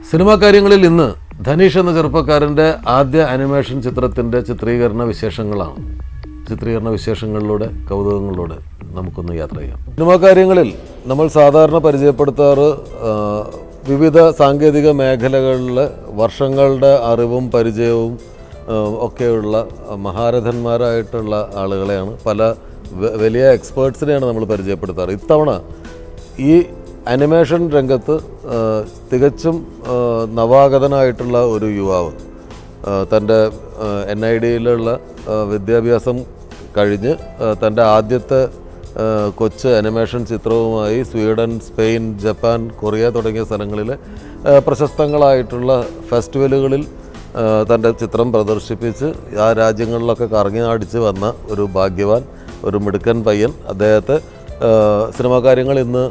Cinema കാര്യങ്ങളിൽ ഇന്ന് ധനീഷ് എന്ന ചെറുപ്പക്കാരൻ്റെ ആദ്യ അനിമേഷൻ ചിത്രത്തിൻ്റെ ചിത്രീകരണ വിശേഷങ്ങളിലൂടെ കൗതുകങ്ങളിലൂടെ നമുക്കൊന്ന് യാത്ര ചെയ്യാം. സിനിമാ കാര്യങ്ങളിൽ നമ്മൾ സാധാരണ പരിചയപ്പെടുത്താറ് വിവിധ സാങ്കേതിക മേഖലകളിലെ വർഷങ്ങളുടെ അറിവും പരിചയവും ഒക്കെയുള്ള മഹാരഥന്മാരായിട്ടുള്ള ആളുകളെയാണ്, പല വലിയ എക്സ്പേർട്സിനെയാണ് നമ്മൾ പരിചയപ്പെടുത്താറ്. ഇത്തവണ ഈ അനിമേഷൻ രംഗത്ത് തികച്ചും നവാഗതനായിട്ടുള്ള ഒരു യുവാവ് തൻ്റെ NIDയിലുള്ള വിദ്യാഭ്യാസം കഴിഞ്ഞ് തൻ്റെ ആദ്യത്തെ കൊച്ച് അനിമേഷൻ ചിത്രവുമായി സ്വീഡൻ, സ്പെയിൻ, ജപ്പാൻ, കൊറിയ തുടങ്ങിയ സ്ഥലങ്ങളിലെ പ്രശസ്തങ്ങളായിട്ടുള്ള ഫെസ്റ്റിവലുകളിൽ തൻ്റെ ചിത്രം പ്രദർശിപ്പിച്ച് ആ രാജ്യങ്ങളിലൊക്കെ കറങ്ങി അടിച്ച് വന്ന ഒരു ഭാഗ്യവാൻ, ഒരു മിടുക്കൻ പയ്യൻ. അദ്ദേഹത്തെ സിനിമാ കാര്യങ്ങൾ ഇന്ന്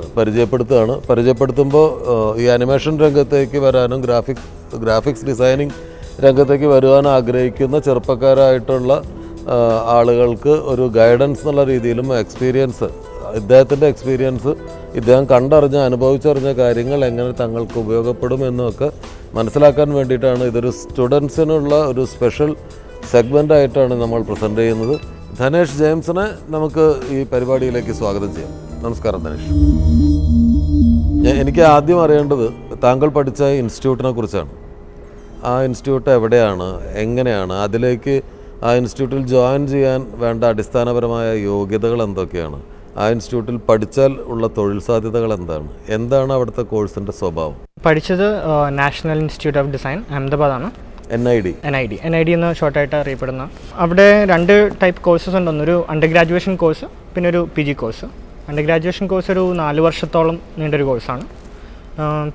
പരിചയപ്പെടുത്തുമ്പോൾ ഈ അനിമേഷൻ രംഗത്തേക്ക് വരാനും ഗ്രാഫിക്സ് ഡിസൈനിങ് രംഗത്തേക്ക് വരുവാൻ ആഗ്രഹിക്കുന്ന ചെറുപ്പക്കാരായിട്ടുള്ള ആളുകൾക്ക് ഒരു ഗൈഡൻസ് എന്നുള്ള രീതിയിലും ഇദ്ദേഹത്തിൻ്റെ എക്സ്പീരിയൻസ്, ഇദ്ദേഹം കണ്ടറിഞ്ഞ അനുഭവിച്ചറിഞ്ഞ കാര്യങ്ങൾ എങ്ങനെ തങ്ങൾക്ക് ഉപയോഗപ്പെടും എന്നൊക്കെ മനസ്സിലാക്കാൻ വേണ്ടിയിട്ടാണ് ഇതൊരു സ്റ്റുഡൻസിനുള്ള ഒരു സ്പെഷ്യൽ സെഗ്മെൻ്റായിട്ടാണ് നമ്മൾ പ്രസൻറ്റ് ചെയ്യുന്നത്. ധനേഷ് ജെയിംസിനെ നമുക്ക് ഈ പരിപാടിയിലേക്ക് സ്വാഗതം ചെയ്യാം. നമസ്കാരം ധനേഷ്. എനിക്ക് ആദ്യം അറിയേണ്ടത് താങ്കൾ പഠിച്ച ഇൻസ്റ്റിറ്റ്യൂട്ടിനെ കുറിച്ചാണ്. ആ ഇൻസ്റ്റിറ്റ്യൂട്ട് എവിടെയാണ്, എങ്ങനെയാണ്, അതിലേക്ക് ആ ഇൻസ്റ്റിറ്റ്യൂട്ടിൽ ജോയിൻ ചെയ്യാൻ വേണ്ട അടിസ്ഥാനപരമായ യോഗ്യതകൾ എന്തൊക്കെയാണ്, ആ ഇൻസ്റ്റിറ്റ്യൂട്ടിൽ പഠിച്ചാൽ ഉള്ള തൊഴിൽ സാധ്യതകൾ എന്താണ് അവിടുത്തെ കോഴ്സിൻ്റെ സ്വഭാവം? പഠിച്ചത് നാഷണൽ ഇൻസ്റ്റിറ്റ്യൂട്ട് ഓഫ് ഡിസൈൻ അഹമ്മദാബാദാണ്. NID എന്ന് ഷോർട്ടായിട്ട് അറിയപ്പെടുന്ന. അവിടെ 2 ടൈപ്പ് കോഴ്സസ് ഉണ്ട്. ഒന്നൊരു അണ്ടർ ഗ്രാജുവേഷൻ കോഴ്സ്, പിന്നെ ഒരു PG course. Under graduation course ഒരു 4 വർഷത്തോളം നീണ്ടൊരു കോഴ്സാണ്.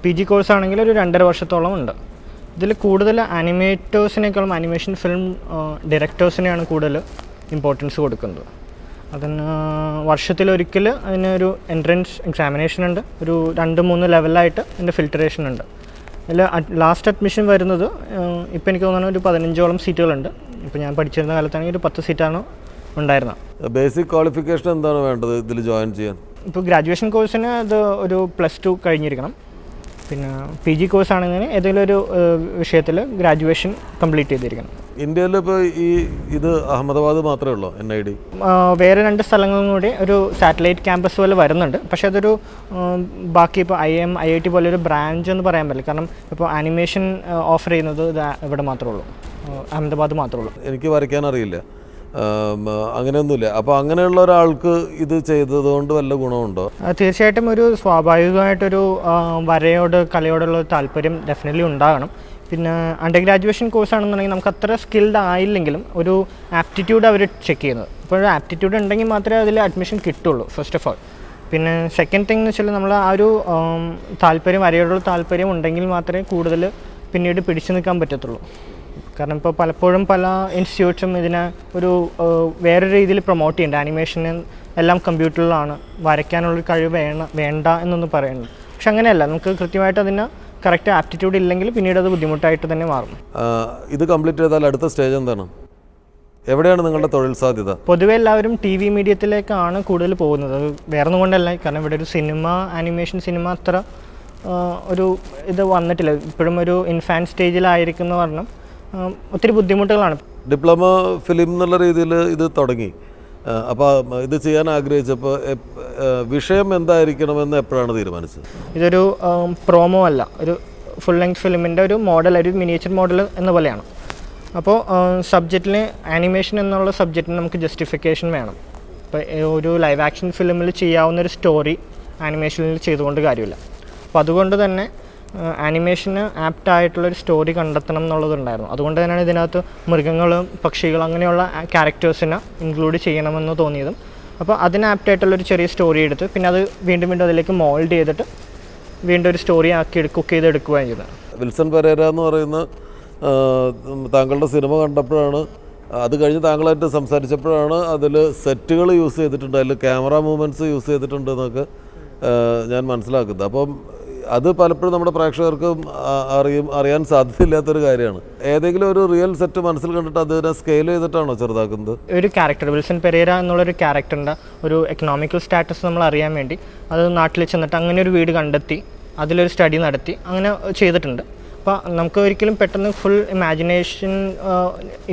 PG കോഴ്സ് ആണെങ്കിൽ ഒരു 2.5 വർഷത്തോളം ഉണ്ട്. ഇതിൽ കൂടുതൽ ആനിമേറ്റേഴ്സിനേക്കാളും ആനിമേഷൻ ഫിലിം ഡയറക്ടേഴ്സിനെയാണ് കൂടുതൽ ഇമ്പോർട്ടൻസ് കൊടുക്കുന്നത്. അതിന് വർഷത്തിലൊരിക്കൽ അതിനൊരു എൻട്രൻസ് എക്സാമിനേഷൻ ഉണ്ട്. ഒരു 2-3 ലെവലായിട്ട് അതിൻ്റെ ഫിൽറ്ററേഷൻ ഉണ്ട്. അതിൽ ലാസ്റ്റ് അഡ്മിഷൻ വരുന്നത് ഇപ്പോൾ എനിക്ക് തോന്നുന്നു ഒരു 15ഓളം സീറ്റുകളുണ്ട്. ഇപ്പോൾ ഞാൻ പഠിച്ചിരുന്ന കാലത്താണെങ്കിൽ ഒരു 10 സീറ്റാണ് ഉണ്ടായിരുന്നത്. ബേസിക് ക്വാളിഫിക്കേഷൻ എന്താണ് വേണ്ടത് ഇതിൽ ജോയിൻ ചെയ്യാൻ? ഇപ്പോൾ ഗ്രാജുവേഷൻ കോഴ്സിന് അത് ഒരു +2 കഴിഞ്ഞിരിക്കണം. പിന്നെ PG കോഴ്സ് ആണെങ്കിൽ ഏതെങ്കിലും ഒരു വിഷയത്തിൽ ഗ്രാജുവേഷൻ കംപ്ലീറ്റ് ചെയ്തിരിക്കണം. ഇന്ത്യയിൽ ഇപ്പോൾ ഇത് അഹമ്മദാബാദ് മാത്രമേ ഉള്ളൂ NID? വേറെ 2 സ്ഥലങ്ങളും കൂടി ഒരു സാറ്റലൈറ്റ് ക്യാമ്പസ് പോലെ വരുന്നുണ്ട്. പക്ഷേ അതൊരു ബാക്കി ഇപ്പോൾ IIT പോലെ ഒരു ബ്രാഞ്ച് എന്ന് പറയാൻ പറ്റില്ല. കാരണം ഇപ്പോൾ ആനിമേഷൻ ഓഫർ ചെയ്യുന്നത് ഇവിടെ മാത്രമേ ഉള്ളൂ, അഹമ്മദാബാദ് മാത്രമേ ഉള്ളൂ. എനിക്ക് വരയ്ക്കാൻ അറിയില്ല, അങ്ങനെയൊന്നുമില്ല. അപ്പോൾ അങ്ങനെയുള്ള ഒരാൾക്ക് ഇത് ചെയ്തതുകൊണ്ട് വല്ല ഗുണമുണ്ടോ? തീർച്ചയായിട്ടും ഒരു സ്വാഭാവികമായിട്ടൊരു കലയോടുള്ള താല്പര്യം ഡെഫിനറ്റ്ലി ഉണ്ടാകണം. പിന്നെ അണ്ടർ ഗ്രാജുവേഷൻ കോഴ്സ് ആണെന്നുണ്ടെങ്കിൽ നമുക്ക് അത്ര സ്കിൽഡ് ആയില്ലെങ്കിലും ഒരു ആപ്റ്റിറ്റ്യൂഡ് അവർ ചെക്ക് ചെയ്യുന്നത്. ഇപ്പോൾ ഒരു ആപ്റ്റിറ്റ്യൂഡ് ഉണ്ടെങ്കിൽ മാത്രമേ അതിൽ അഡ്മിഷൻ കിട്ടുള്ളൂ, ഫസ്റ്റ് ഓഫ് ഓൾ. പിന്നെ സെക്കൻഡ് തിങ് എന്ന് വെച്ചാൽ നമ്മൾ ആ ഒരു വരയോടുള്ള താല്പര്യം ഉണ്ടെങ്കിൽ മാത്രമേ കൂടുതൽ പിന്നീട് പിടിച്ചു നിൽക്കാൻ പറ്റത്തുള്ളൂ. കാരണം ഇപ്പോൾ പലപ്പോഴും പല ഇൻസ്റ്റിറ്റ്യൂട്ട്സും ഇതിനെ ഒരു വേറൊരു രീതിയിൽ പ്രൊമോട്ട് ചെയ്യുന്നുണ്ട്. ആനിമേഷന് എല്ലാം കമ്പ്യൂട്ടറിലാണ്, വരയ്ക്കാനുള്ളൊരു കഴിവ് വേണ്ട എന്നൊന്നും പറയുന്നത്. പക്ഷെ അങ്ങനെയല്ല, നമുക്ക് കൃത്യമായിട്ട് അതിന് കറക്റ്റ് ആപ്റ്റിറ്റ്യൂഡ് ഇല്ലെങ്കിൽ പിന്നീട് അത് ബുദ്ധിമുട്ടായിട്ട് തന്നെ മാറും. ഇത് കംപ്ലീറ്റ് ചെയ്താൽ അടുത്ത സ്റ്റേജ് എന്താണ്? എവിടെയാണ് നിങ്ങളുടെ തൊഴിൽ സാധ്യത? പൊതുവെ എല്ലാവരും TV മീഡിയത്തിലേക്കാണ് കൂടുതൽ പോകുന്നത്. വേറെ ഒന്നും കൊണ്ടല്ല, കാരണം ഇവിടെ ഒരു ആനിമേഷൻ സിനിമ അത്ര ഒരു ഇത് വന്നിട്ടില്ല. ഇപ്പോഴും ഒരു ഇൻഫാൻറ്റ് സ്റ്റേജിലായിരിക്കുന്ന കാരണം ഒത്തിരി ബുദ്ധിമുട്ടുകളാണ്. ഡിപ്ലോമ ഫിലിം എന്നുള്ള രീതിയിൽ ഇത് തുടങ്ങി. അപ്പോൾ ഇത് ചെയ്യാൻ ആഗ്രഹിച്ചപ്പോൾ വിഷയം എന്തായിരിക്കണമെന്ന് എപ്പോഴാണ് തീരുമാനിച്ചത്? ഇതൊരു പ്രോമോ അല്ല, ഒരു ഫുൾ ലെങ്ത് ഫിലിമിൻ്റെ ഒരു മോഡൽ, ഒരു മിനിയേച്ചർ മോഡൽ എന്ന പോലെയാണ്. അപ്പോൾ സബ്ജക്റ്റിന് ആനിമേഷൻ എന്നുള്ള സബ്ജക്റ്റിന് നമുക്ക് ജസ്റ്റിഫിക്കേഷൻ വേണം. ഇപ്പോൾ ഒരു ലൈവ് ആക്ഷൻ ഫിലിമിൽ ചെയ്യാവുന്നൊരു സ്റ്റോറി ആനിമേഷനിൽ ചെയ്തുകൊണ്ട് കാര്യമില്ല. അപ്പോൾ അതുകൊണ്ട് തന്നെ ആനിമേഷന് ആപ്റ്റായിട്ടുള്ളൊരു സ്റ്റോറി കണ്ടെത്തണം എന്നുള്ളതുണ്ടായിരുന്നു. അതുകൊണ്ട് തന്നെയാണ് ഇതിനകത്ത് മൃഗങ്ങളും പക്ഷികൾ അങ്ങനെയുള്ള ക്യാരക്ടേഴ്സിനെ ഇൻക്ലൂഡ് ചെയ്യണമെന്ന് തോന്നിയതും. അപ്പോൾ അതിന് ആപ്റ്റായിട്ടുള്ളൊരു ചെറിയ സ്റ്റോറി എടുത്ത് പിന്നെ അത് വീണ്ടും അതിലേക്ക് മോൾഡ് ചെയ്തിട്ട് വീണ്ടും ഒരു സ്റ്റോറി ആക്കി കുക്ക് ചെയ്തെടുക്കുകയാണ് ചെയ്തത്. വിൽസൺ പെരേര എന്ന് പറയുന്ന താങ്കളുടെ സിനിമ കണ്ടപ്പോഴാണ്, അത് കഴിഞ്ഞ് താങ്കളായിട്ട് സംസാരിച്ചപ്പോഴാണ് അതിൽ സെറ്റുകൾ യൂസ് ചെയ്തിട്ടുണ്ട്, അതിൽ ക്യാമറ മൂവ്മെൻറ്റ്സ് യൂസ് ചെയ്തിട്ടുണ്ട് എന്നൊക്കെ ഞാൻ മനസ്സിലാക്കുന്നത്. അപ്പം അത് പലപ്പോഴും നമ്മുടെ പ്രേക്ഷകർക്ക് അറിയാൻ സാധ്യതയില്ലാത്തൊരു കാര്യമാണ്. ഏതെങ്കിലും ഒരു റിയൽ സെറ്റ് മനസ്സിൽ കണ്ടിട്ട് അതിനെ സ്കെയിൽ ചെയ്തിട്ടാണോ ചെറുതാക്കുന്നത്? ഒരു ക്യാരക്ടർ വിൽസൺ പെരേര എന്നുള്ളൊരു ക്യാരക്ടറിൻ്റെ ഒരു എക്കണോമിക്കൽ സ്റ്റാറ്റസ് നമ്മൾ അറിയാൻ വേണ്ടി അത് നാട്ടിൽ ചെന്നിട്ട് അങ്ങനെ ഒരു വീട് കണ്ടെത്തി അതിലൊരു സ്റ്റഡി നടത്തി അങ്ങനെ ചെയ്തിട്ടുണ്ട്. അപ്പോൾ നമുക്ക് ഒരിക്കലും പെട്ടെന്ന് ഫുൾ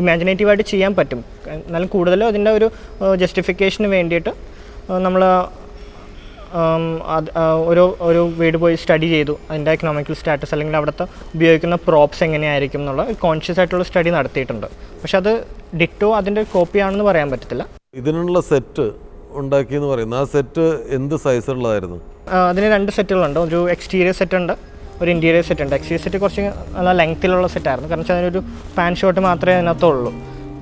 ഇമാജിനേറ്റീവായിട്ട് ചെയ്യാൻ പറ്റും. എന്നാലും കൂടുതലും അതിൻ്റെ ഒരു ജസ്റ്റിഫിക്കേഷന് വേണ്ടിയിട്ട് നമ്മൾ ഒരു വീട് പോയി സ്റ്റഡി ചെയ്തു, അതിൻ്റെ എക്കണോമിക്കൽ സ്റ്റാറ്റസ് അല്ലെങ്കിൽ അവിടുത്തെ ഉപയോഗിക്കുന്ന പ്രോപ്സ് എങ്ങനെയായിരിക്കും എന്നുള്ള കോൺഷ്യസ് ആയിട്ടുള്ള സ്റ്റഡി നടത്തിയിട്ടുണ്ട്. പക്ഷെ അത് ഡിറ്റോ അതിൻ്റെ കോപ്പിയാണെന്ന് പറയാൻ പറ്റത്തില്ല. ഇതിനുള്ള സെറ്റ് ഉണ്ടാക്കിയെന്ന് പറയുന്നത് ആ സെറ്റ് എന്ത് സൈസുള്ളതായിരുന്നു? അതിന് 2 സെറ്റുകളുണ്ട്. ഒരു എക്സ്റ്റീരിയർ സെറ്റ് ഉണ്ട്, ഒരു ഇൻറ്റീരിയർ സെറ്റ് ഉണ്ട്. എക്സ്റ്റീരിയർ സെറ്റ് കുറച്ച് നല്ല ലെങ്ത്തിലുള്ള സെറ്റായിരുന്നു, കാരണം വെച്ചാൽ അതിനൊരു പാൻ ഷോട്ട് മാത്രമേ അതിനകത്തുള്ളൂ.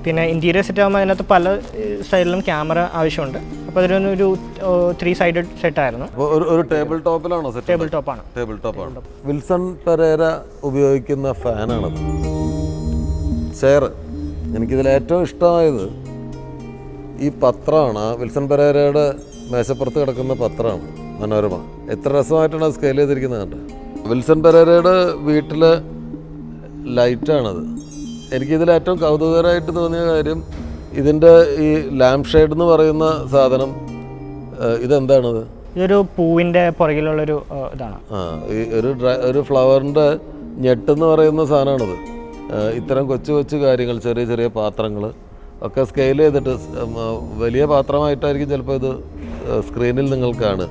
പിന്നെ ഇൻറ്റീരിയർ സെറ്റ് ആകുമ്പോൾ അതിനകത്ത് പല സൈഡിലും ക്യാമറ ആവശ്യമുണ്ട്. അപ്പോൾ അതിനൊരു 3 സൈഡഡ് സെറ്റായിരുന്നു. ഒരു ടേബിൾ ടോപ്പിലാണോ സെറ്റ്? ടേബിൾ ടോപ്പാണ്. ടേബിൾ ടോപ്പാണ്. വിൽസൺ പെരേര ഉപയോഗിക്കുന്ന ഫാനാണത്. ചെയർ. എനിക്കിതിൽ ഏറ്റവും ഇഷ്ടമായത് ഈ പത്രമാണ്. വിൽസൺ പെരേരയുടെ മേശപ്പുറത്ത് കിടക്കുന്ന പത്രമാണ് മനോരമ. എത്ര രസമായിട്ടാണ് അത് സ്കെയിൽ ചെയ്തിരിക്കുന്നത് കണ്ടത്. വിൽസൺ പെരേരയുടെ വീട്ടിലെ ലൈറ്റാണത്. എനിക്കിതിൽ ഏറ്റവും കൗതുകകരമായിട്ട് തോന്നിയ കാര്യം ഇതിൻ്റെ ഈ ലാംപ് ഷെയ്ഡ് എന്ന് പറയുന്ന സാധനം. ഇതെന്താണത്? ഇതൊരു പൂവിൻ്റെ പുറകിലുള്ളൊരു ഇതാണ്. ഈ ഒരു ഫ്ലവറിൻ്റെ ഞെട്ടെന്ന് പറയുന്ന സാധനമാണത്. ഇത്തരം കൊച്ചു കൊച്ചു കാര്യങ്ങൾ, ചെറിയ ചെറിയ പാത്രങ്ങൾ ഒക്കെ സ്കെയിൽ ചെയ്തിട്ട് വലിയ പാത്രമായിട്ടായിരിക്കും ചിലപ്പോൾ ഇത് സ്ക്രീനിൽ നിങ്ങൾ കാണുക.